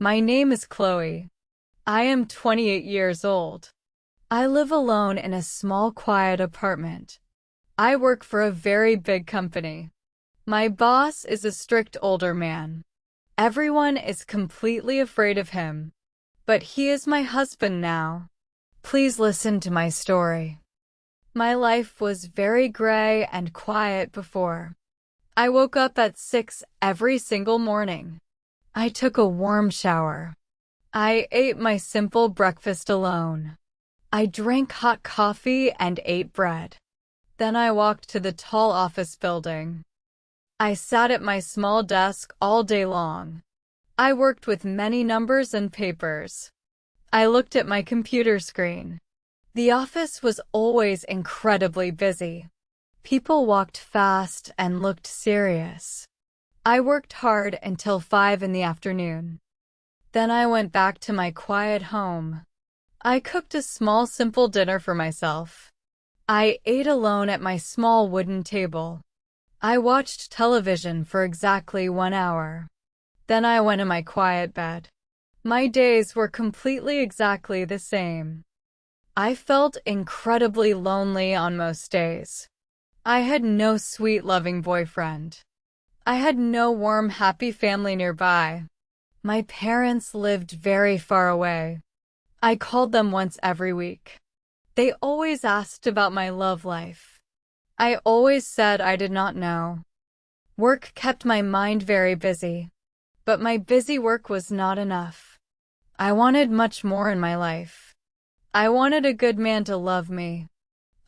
My name is Chloe. I am 28 years old. I live alone in a small, quiet apartment. I work for a very big company. My boss is a strict older man. Everyone is completely afraid of him. But he is my husband now. Please listen to my story. My life was very gray and quiet before. I woke up at 6 every single morning. I took a warm shower. I ate my simple breakfast alone. I drank hot coffee and ate bread. Then I walked to the tall office building. I sat at my small desk all day long. I worked with many numbers and papers. I looked at my computer screen. The office was always incredibly busy. People walked fast and looked serious. I worked hard until 5 in the afternoon. Then I went back to my quiet home. I cooked a small simple dinner for myself. I ate alone at my small wooden table. I watched television for exactly 1 hour. Then I went in my quiet bed. My days were completely exactly the same. I felt incredibly lonely on most days. I had no sweet, loving boyfriend. I had no warm, happy family nearby. My parents lived very far away. I called them once every week. They always asked about my love life. I always said I did not know. Work kept my mind very busy. But my busy work was not enough. I wanted much more in my life. I wanted a good man to love me.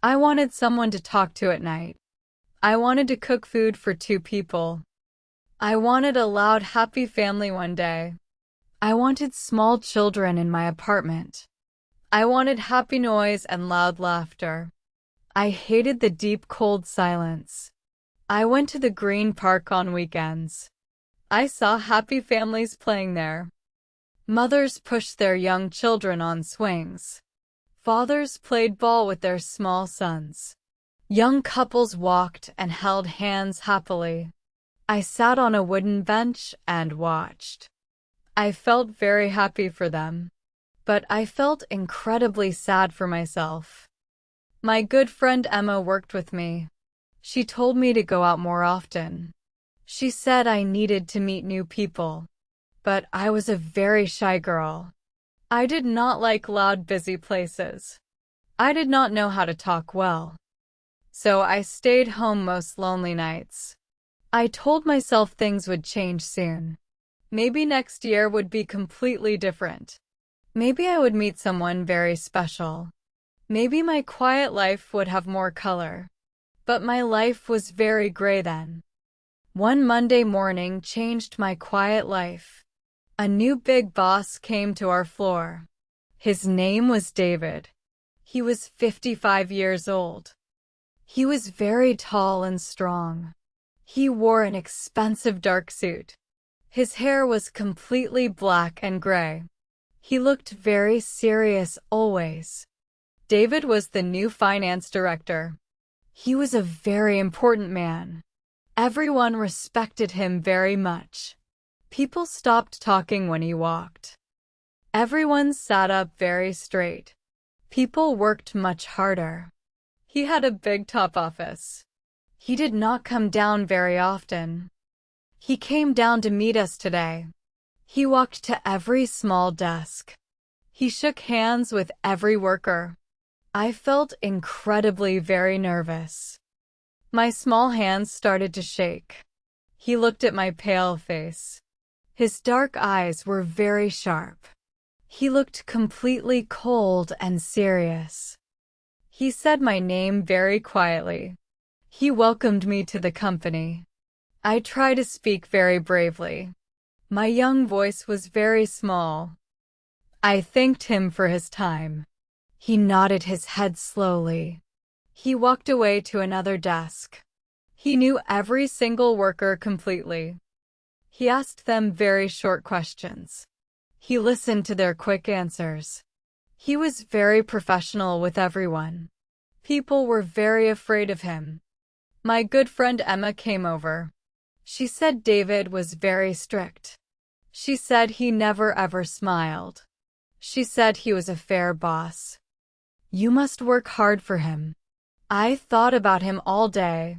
I wanted someone to talk to at night. I wanted to cook food for 2 people. I wanted a loud, happy family one day. I wanted small children in my apartment. I wanted happy noise and loud laughter. I hated the deep, cold silence. I went to the green park on weekends. I saw happy families playing there. Mothers pushed their young children on swings. Fathers played ball with their small sons. Young couples walked and held hands happily. I sat on a wooden bench and watched. I felt very happy for them, but I felt incredibly sad for myself. My good friend Emma worked with me. She told me to go out more often. She said I needed to meet new people. But I was a very shy girl. I did not like loud, busy places. I did not know how to talk well. So I stayed home most lonely nights. I told myself things would change soon. Maybe next year would be completely different. Maybe I would meet someone very special. Maybe my quiet life would have more color. But my life was very gray then. One Monday morning changed my quiet life. A new big boss came to our floor. His name was David. He was 55 years old. He was very tall and strong. He wore an expensive dark suit. His hair was completely black and gray. He looked very serious always. David was the new finance director. He was a very important man. Everyone respected him very much. People stopped talking when he walked. Everyone sat up very straight. People worked much harder. He had a big top office. He did not come down very often. He came down to meet us today. He walked to every small desk. He shook hands with every worker. I felt incredibly very nervous. My small hands started to shake. He looked at my pale face. His dark eyes were very sharp. He looked completely cold and serious. He said my name very quietly. He welcomed me to the company. I tried to speak very bravely. My young voice was very small. I thanked him for his time. He nodded his head slowly. He walked away to another desk. He knew every single worker completely. He asked them very short questions. He listened to their quick answers. He was very professional with everyone. People were very afraid of him. My good friend Emma came over. She said David was very strict. She said he never ever smiled. She said he was a fair boss. You must work hard for him. I thought about him all day.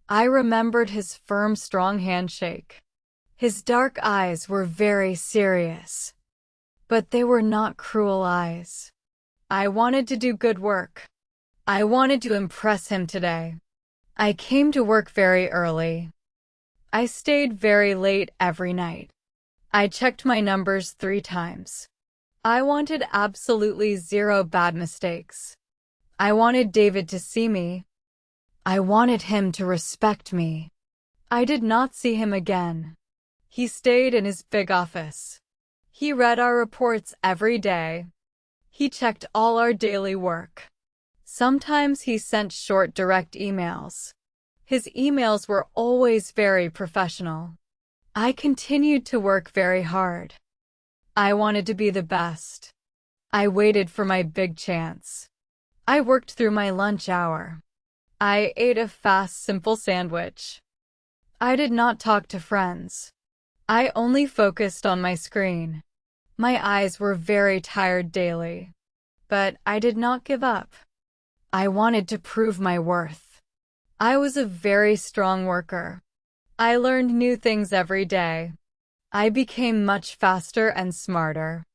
I remembered his firm, strong handshake. His dark eyes were very serious. But they were not cruel eyes. I wanted to do good work. I wanted to impress him today. I came to work very early. I stayed very late every night. I checked my numbers 3 times. I wanted absolutely 0 bad mistakes. I wanted David to see me. I wanted him to respect me. I did not see him again. He stayed in his big office. He read our reports every day. He checked all our daily work. Sometimes he sent short direct emails. His emails were always very professional. I continued to work very hard. I wanted to be the best. I waited for my big chance. I worked through my lunch hour. I ate a fast, simple sandwich. I did not talk to friends. I only focused on my screen. My eyes were very tired daily. But I did not give up. I wanted to prove my worth. I was a very strong worker. I learned new things every day. I became much faster and smarter.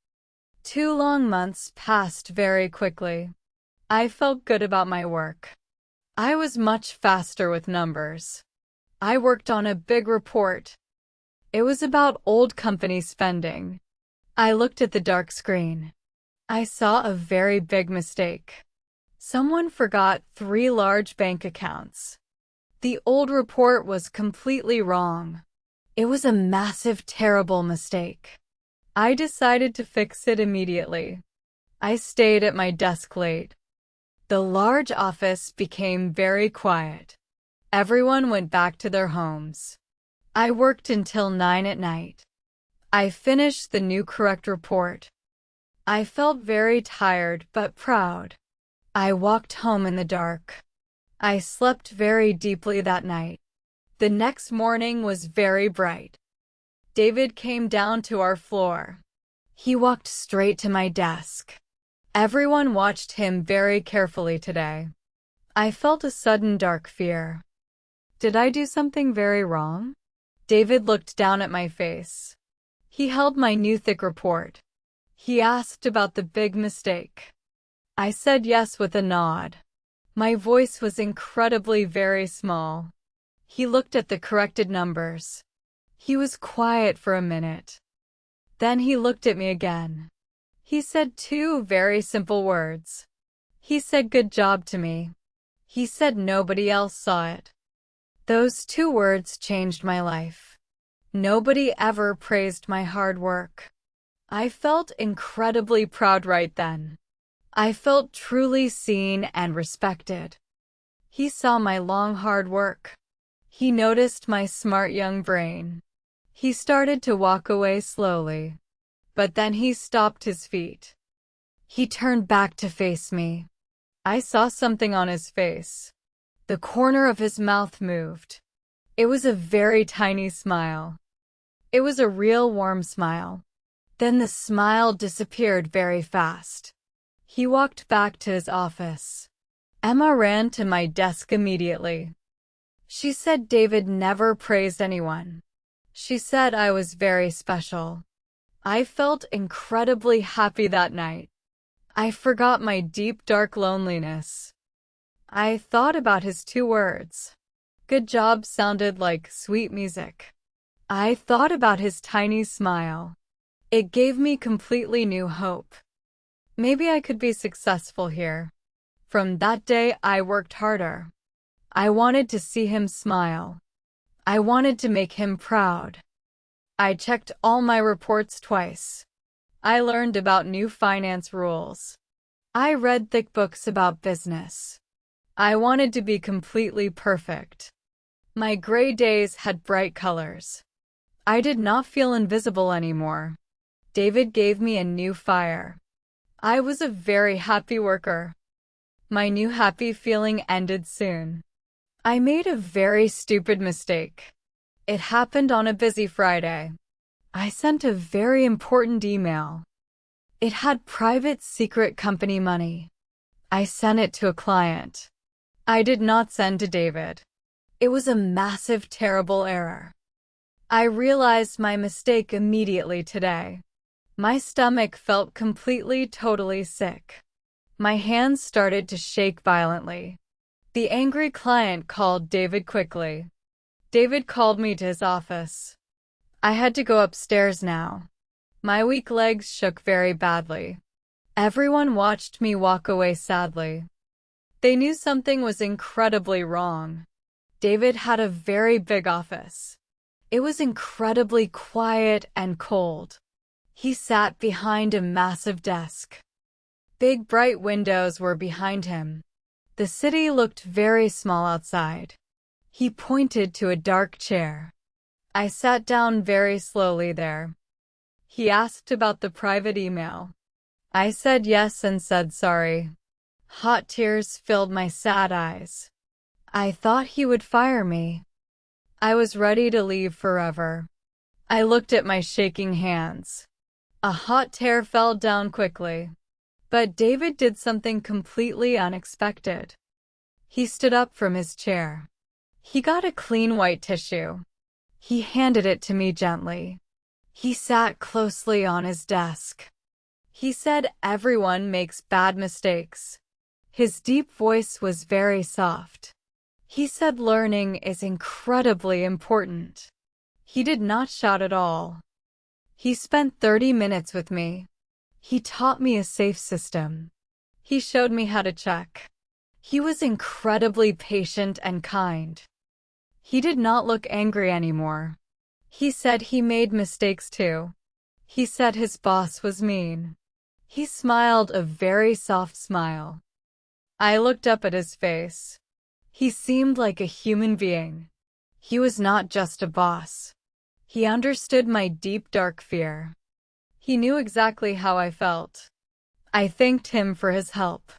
2 long months passed very quickly. I felt good about my work. I was much faster with numbers. I worked on a big report. It was about old company spending. I looked at the dark screen. I saw a very big mistake. Someone forgot 3 large bank accounts. The old report was completely wrong. It was a massive, terrible mistake. I decided to fix it immediately. I stayed at my desk late. The large office became very quiet. Everyone went back to their homes. I worked until 9 at night. I finished the new correct report. I felt very tired but proud. I walked home in the dark. I slept very deeply that night. The next morning was very bright. David came down to our floor. He walked straight to my desk. Everyone watched him very carefully today. I felt a sudden dark fear. Did I do something very wrong? David looked down at my face. He held my new thick report. He asked about the big mistake. I said yes with a nod. My voice was incredibly very small. He looked at the corrected numbers. He was quiet for a minute. Then he looked at me again. He said 2 very simple words. He said good job to me. He said nobody else saw it. Those 2 words changed my life. Nobody ever praised my hard work. I felt incredibly proud right then. I felt truly seen and respected. He saw my long hard work. He noticed my smart young brain. He started to walk away slowly. But then he stopped his feet. He turned back to face me. I saw something on his face. The corner of his mouth moved. It was a very tiny smile. It was a real warm smile. Then the smile disappeared very fast. He walked back to his office. Emma ran to my desk immediately. She said David never praised anyone. She said I was very special. I felt incredibly happy that night. I forgot my deep, dark loneliness. I thought about his 2 words. Good job sounded like sweet music. I thought about his tiny smile. It gave me completely new hope. Maybe I could be successful here. From that day, I worked harder. I wanted to see him smile. I wanted to make him proud. I checked all my reports twice. I learned about new finance rules. I read thick books about business. I wanted to be completely perfect. My gray days had bright colors. I did not feel invisible anymore. David gave me a new fire. I was a very happy worker. My new happy feeling ended soon. I made a very stupid mistake. It happened on a busy Friday. I sent a very important email. It had private secret company money. I sent it to a client. I did not send to David. It was a massive, terrible error. I realized my mistake immediately today. My stomach felt completely, totally sick. My hands started to shake violently. The angry client called David quickly. David called me to his office. I had to go upstairs now. My weak legs shook very badly. Everyone watched me walk away sadly. They knew something was incredibly wrong. David had a very big office. It was incredibly quiet and cold. He sat behind a massive desk. Big bright windows were behind him. The city looked very small outside. He pointed to a dark chair. I sat down very slowly there. He asked about the private email. I said yes and said sorry. Hot tears filled my sad eyes. I thought he would fire me. I was ready to leave forever. I looked at my shaking hands. A hot tear fell down quickly. But David did something completely unexpected. He stood up from his chair. He got a clean white tissue. He handed it to me gently. He sat closely on his desk. He said everyone makes bad mistakes. His deep voice was very soft. He said learning is incredibly important. He did not shout at all. He spent 30 minutes with me. He taught me a safe system. He showed me how to check. He was incredibly patient and kind. He did not look angry anymore. He said he made mistakes too. He said his boss was mean. He smiled a very soft smile. I looked up at his face. He seemed like a human being. He was not just a boss. He understood my deep, dark fear. He knew exactly how I felt. I thanked him for his help.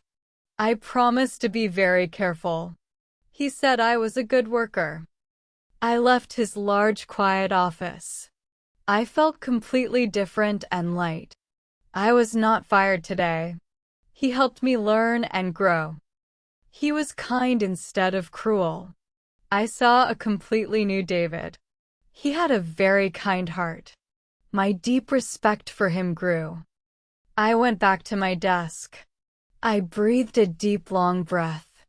I promised to be very careful. He said I was a good worker. I left his large, quiet office. I felt completely different and light. I was not fired today. He helped me learn and grow. He was kind instead of cruel. I saw a completely new David. He had a very kind heart. My deep respect for him grew. I went back to my desk. I breathed a deep, long breath.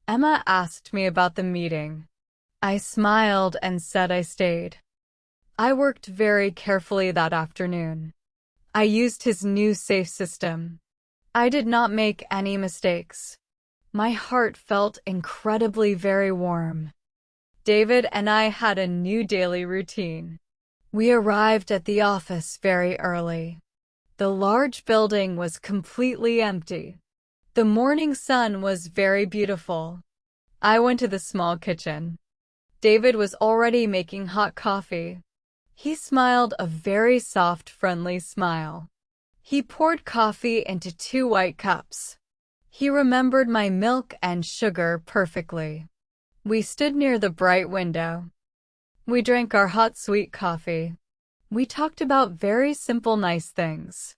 Emma asked me about the meeting. I smiled and said I stayed. I worked very carefully that afternoon. I used his new safe system. I did not make any mistakes. My heart felt incredibly very warm. David and I had a new daily routine. We arrived at the office very early. The large building was completely empty. The morning sun was very beautiful. I went to the small kitchen. David was already making hot coffee. He smiled a very soft, friendly smile. He poured coffee into 2 white cups. He remembered my milk and sugar perfectly. We stood near the bright window. We drank our hot, sweet coffee. We talked about very simple, nice things.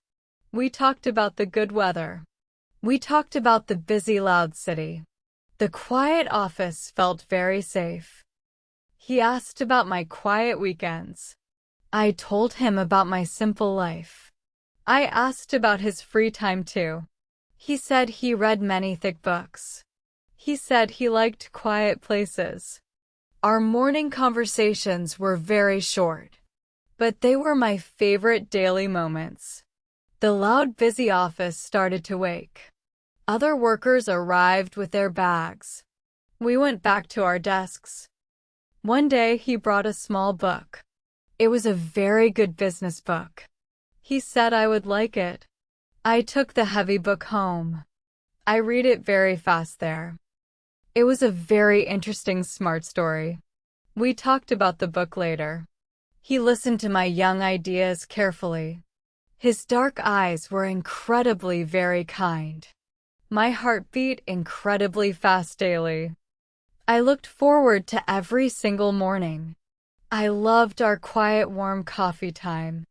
We talked about the good weather. We talked about the busy, loud city. The quiet office felt very safe. He asked about my quiet weekends. I told him about my simple life. I asked about his free time too. He said he read many thick books. He said he liked quiet places. Our morning conversations were very short, but they were my favorite daily moments. The loud, busy office started to wake. Other workers arrived with their bags. We went back to our desks. One day he brought a small book. It was a very good business book. He said I would like it. I took the heavy book home. I read it very fast there. It was a very interesting, smart story. We talked about the book later. He listened to my young ideas carefully. His dark eyes were incredibly very kind. My heart beat incredibly fast daily. I looked forward to every single morning. I loved our quiet, warm coffee time.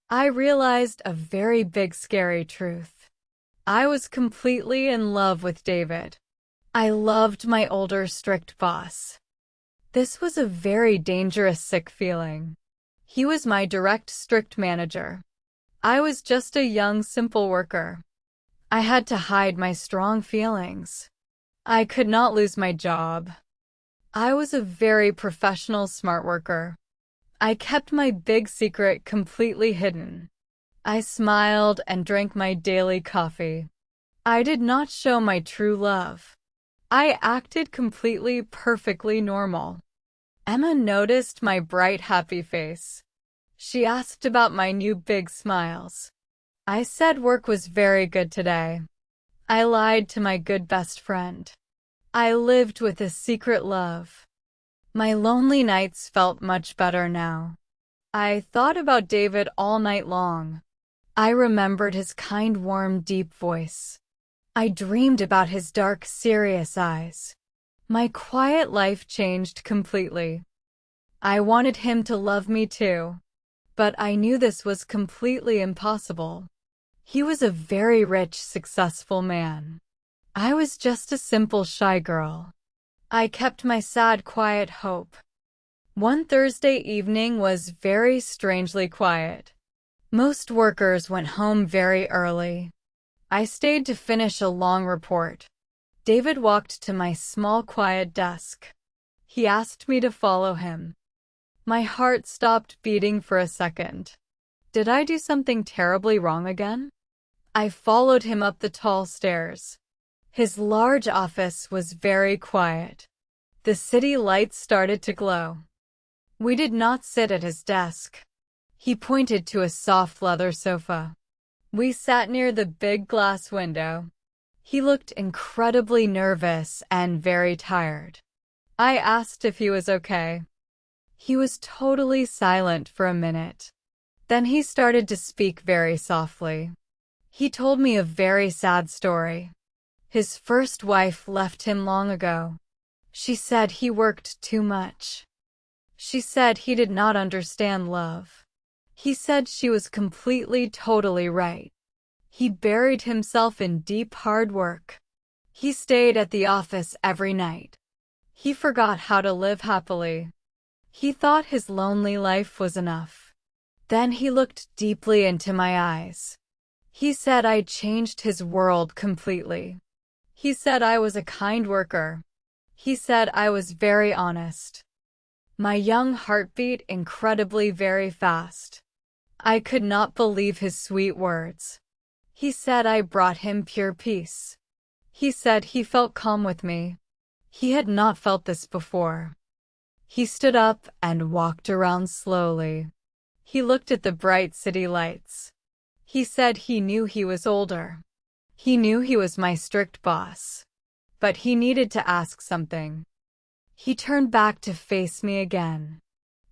I realized a very big, scary truth. I was completely in love with David. I loved my older, strict boss. This was a very dangerous, sick feeling. He was my direct, strict manager. I was just a young, simple worker. I had to hide my strong feelings. I could not lose my job. I was a very professional, smart worker. I kept my big secret completely hidden. I smiled and drank my daily coffee. I did not show my true love. I acted completely, perfectly normal. Emma noticed my bright, happy face. She asked about my new big smiles. I said work was very good today. I lied to my good best friend. I lived with a secret love. My lonely nights felt much better now. I thought about David all night long. I remembered his kind, warm, deep voice. I dreamed about his dark, serious eyes. My quiet life changed completely. I wanted him to love me too, but I knew this was completely impossible. He was a very rich, successful man. I was just a simple, shy girl. I kept my sad, quiet hope. One Thursday evening was very strangely quiet. Most workers went home very early. I stayed to finish a long report. David walked to my small, quiet desk. He asked me to follow him. My heart stopped beating for a second. Did I do something terribly wrong again? I followed him up the tall stairs. His large office was very quiet. The city lights started to glow. We did not sit at his desk. He pointed to a soft leather sofa. We sat near the big glass window. He looked incredibly nervous and very tired. I asked if he was okay. He was totally silent for a minute. Then he started to speak very softly. He told me a very sad story. His first wife left him long ago. She said he worked too much. She said he did not understand love. He said she was completely, totally right. He buried himself in deep, hard work. He stayed at the office every night. He forgot how to live happily. He thought his lonely life was enough. Then he looked deeply into my eyes. He said I changed his world completely. He said I was a kind worker. He said I was very honest. My young heart beat incredibly very fast. I could not believe his sweet words. He said I brought him pure peace. He said he felt calm with me. He had not felt this before. He stood up and walked around slowly. He looked at the bright city lights. He said he knew he was older. He knew he was my strict boss. But he needed to ask something. He turned back to face me again.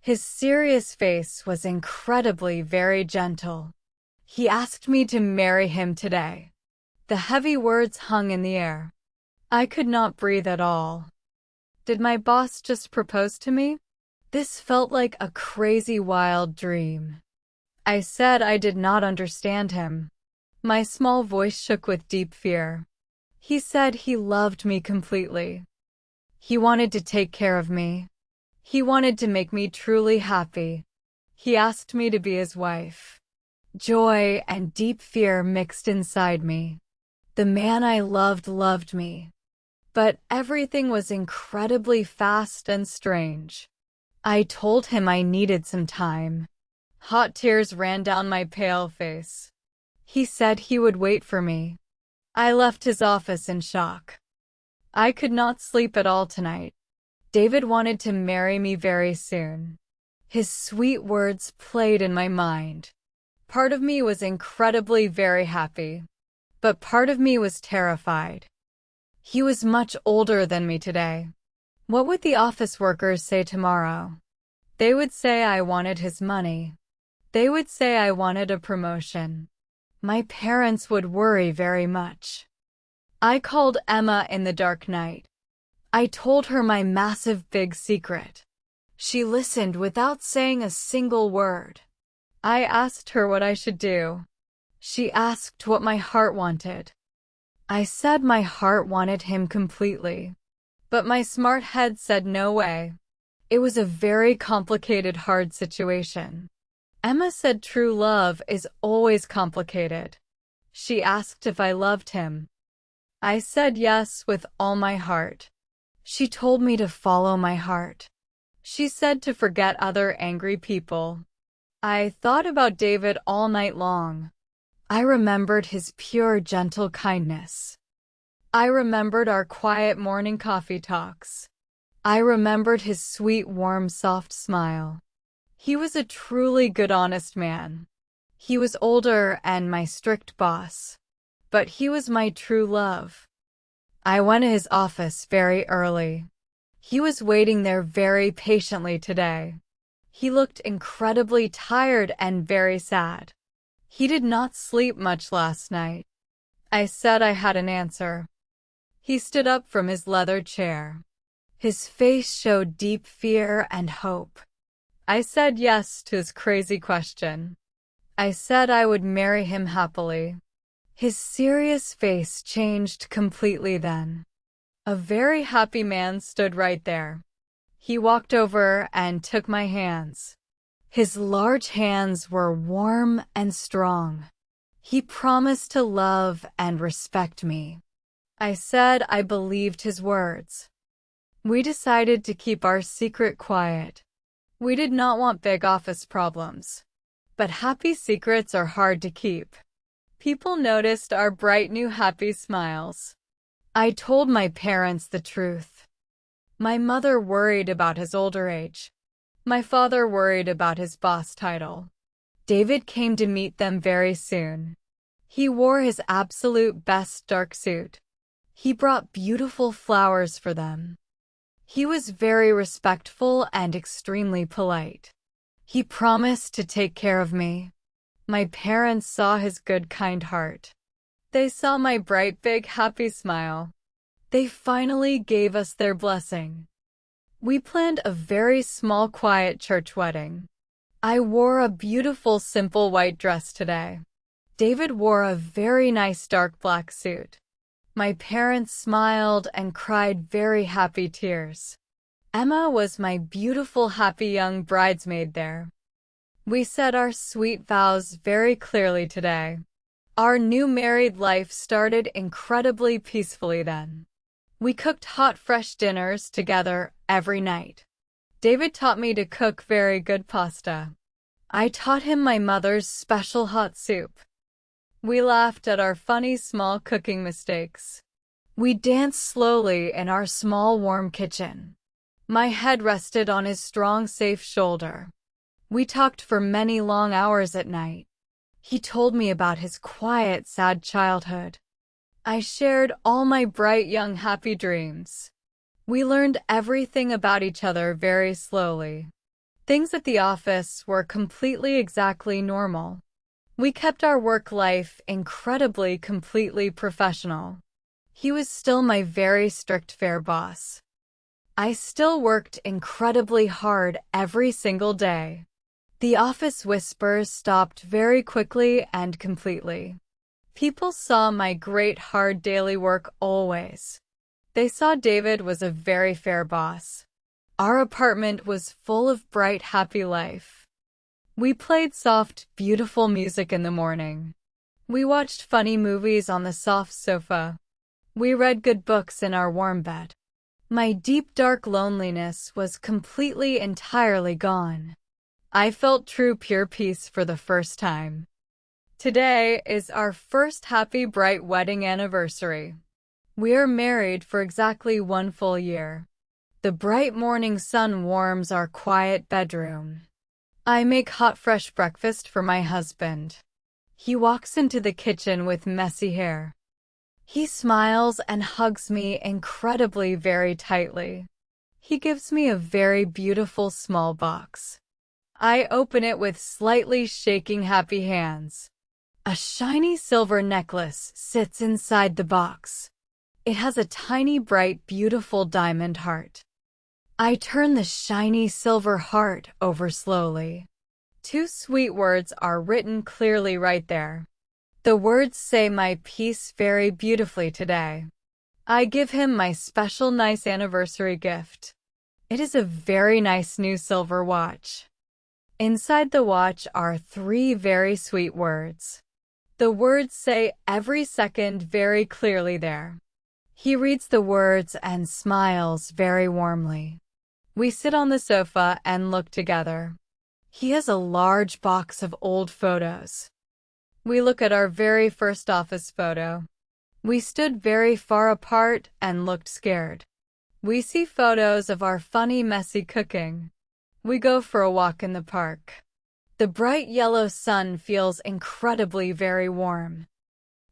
His serious face was incredibly very gentle. He asked me to marry him today. The heavy words hung in the air. I could not breathe at all. Did my boss just propose to me? This felt like a crazy, wild dream. I said I did not understand him. My small voice shook with deep fear. He said he loved me completely. He wanted to take care of me. He wanted to make me truly happy. He asked me to be his wife. Joy and deep fear mixed inside me. The man I loved me. But everything was incredibly fast and strange. I told him I needed some time. Hot tears ran down my pale face. He said he would wait for me. I left his office in shock. I could not sleep at all tonight. David wanted to marry me very soon. His sweet words played in my mind. Part of me was incredibly very happy, but part of me was terrified. He was much older than me today. What would the office workers say tomorrow? They would say I wanted his money. They would say I wanted a promotion. My parents would worry very much. I called Emma in the dark night. I told her my massive big secret. She listened without saying a single word. I asked her what I should do. She asked what my heart wanted. I said my heart wanted him completely. But my smart head said no way. It was a very complicated, hard situation. Emma said true love is always complicated. She asked if I loved him. I said yes with all my heart. She told me to follow my heart. She said to forget other angry people. I thought about David all night long. I remembered his pure, gentle kindness. I remembered our quiet morning coffee talks. I remembered his sweet, warm, soft smile. He was a truly good, honest man. He was older and my strict boss, but he was my true love. I went to his office very early. He was waiting there very patiently today. He looked incredibly tired and very sad. He did not sleep much last night. I said I had an answer. He stood up from his leather chair. His face showed deep fear and hope. I said yes to his crazy question. I said I would marry him happily. His serious face changed completely then. A very happy man stood right there. He walked over and took my hands. His large hands were warm and strong. He promised to love and respect me. I said I believed his words. We decided to keep our secret quiet. We did not want big office problems. But happy secrets are hard to keep. People noticed our bright new happy smiles. I told my parents the truth. My mother worried about his older age. My father worried about his boss title. David came to meet them very soon. He wore his absolute best dark suit. He brought beautiful flowers for them. He was very respectful and extremely polite. He promised to take care of me. My parents saw his good, kind heart. They saw my bright, big, happy smile. They finally gave us their blessing. We planned a very small, quiet church wedding. I wore a beautiful, simple white dress today. David wore a very nice dark black suit. My parents smiled and cried very happy tears. Emma was my beautiful, happy young bridesmaid there. We said our sweet vows very clearly today. Our new married life started incredibly peacefully then. We cooked hot, fresh dinners together every night. David taught me to cook very good pasta. I taught him my mother's special hot soup. We laughed at our funny small cooking mistakes. We danced slowly in our small warm kitchen. My head rested on his strong, safe shoulder. We talked for many long hours at night. He told me about his quiet, sad childhood. I shared all my bright, young, happy dreams. We learned everything about each other very slowly. Things at the office were completely exactly normal. We kept our work life incredibly, completely professional. He was still my very strict, fair boss. I still worked incredibly hard every single day. The office whispers stopped very quickly and completely. People saw my great hard daily work always. They saw David was a very fair boss. Our apartment was full of bright, happy life. We played soft, beautiful music in the morning. We watched funny movies on the soft sofa. We read good books in our warm bed. My deep, dark loneliness was completely, entirely gone. I felt true, pure peace for the first time. Today is our first happy, bright wedding anniversary. We are married for exactly 1 full year. The bright morning sun warms our quiet bedroom. I make hot, fresh breakfast for my husband. He walks into the kitchen with messy hair. He smiles and hugs me incredibly, very tightly. He gives me a very beautiful small box. I open it with slightly shaking, happy hands. A shiny silver necklace sits inside the box. It has a tiny, bright, beautiful diamond heart. I turn the shiny silver heart over slowly. 2 sweet words are written clearly right there. The words say my piece very beautifully today. I give him my special nice anniversary gift. It is a very nice new silver watch. Inside the watch are 3 very sweet words. The words say every second very clearly there. He reads the words and smiles very warmly. We sit on the sofa and look together. He has a large box of old photos. We look at our very first office photo. We stood very far apart and looked scared. We see photos of our funny, messy cooking. We go for a walk in the park. The bright yellow sun feels incredibly very warm.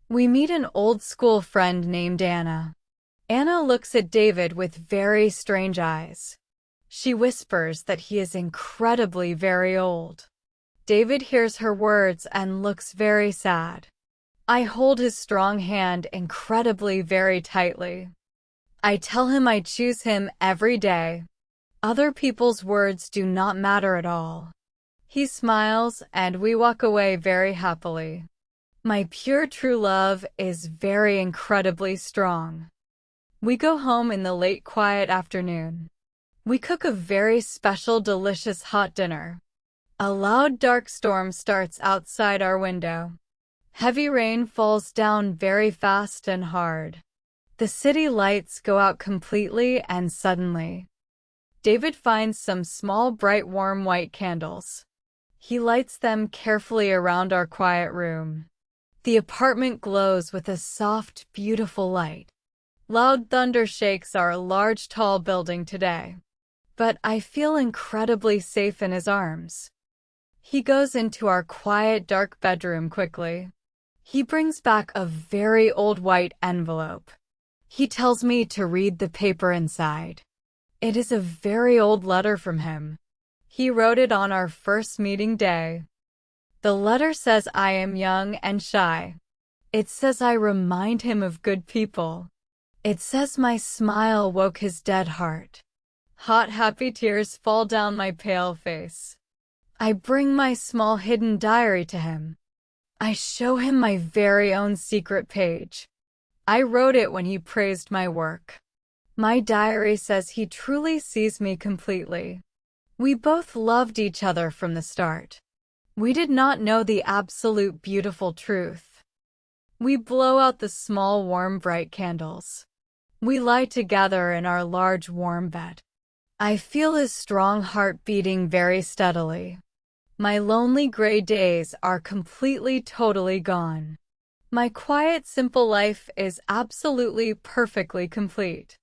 We meet an old school friend named Anna. Anna looks at David with very strange eyes. She whispers that he is incredibly very old. David hears her words and looks very sad. I hold his strong hand incredibly very tightly. I tell him I choose him every day. Other people's words do not matter at all. He smiles and we walk away very happily. My pure true love is very incredibly strong. We go home in the late quiet afternoon. We cook a very special delicious hot dinner. A loud dark storm starts outside our window. Heavy rain falls down very fast and hard. The city lights go out completely and suddenly. David finds some small bright warm white candles. He lights them carefully around our quiet room. The apartment glows with a soft, beautiful light. Loud thunder shakes our large tall building today. But I feel incredibly safe in his arms. He goes into our quiet dark bedroom quickly. He brings back a very old white envelope. He tells me to read the paper inside. It is a very old letter from him. He wrote it on our first meeting day. The letter says I am young and shy. It says I remind him of good people. It says my smile woke his dead heart. Hot happy tears fall down my pale face. I bring my small hidden diary to him. I show him my very own secret page. I wrote it when he praised my work. My diary says he truly sees me completely. We both loved each other from the start. We did not know the absolute beautiful truth. We blow out the small warm bright candles. We lie together in our large warm bed. I feel his strong heart beating very steadily. My lonely gray days are completely totally gone. My quiet simple life is absolutely perfectly complete.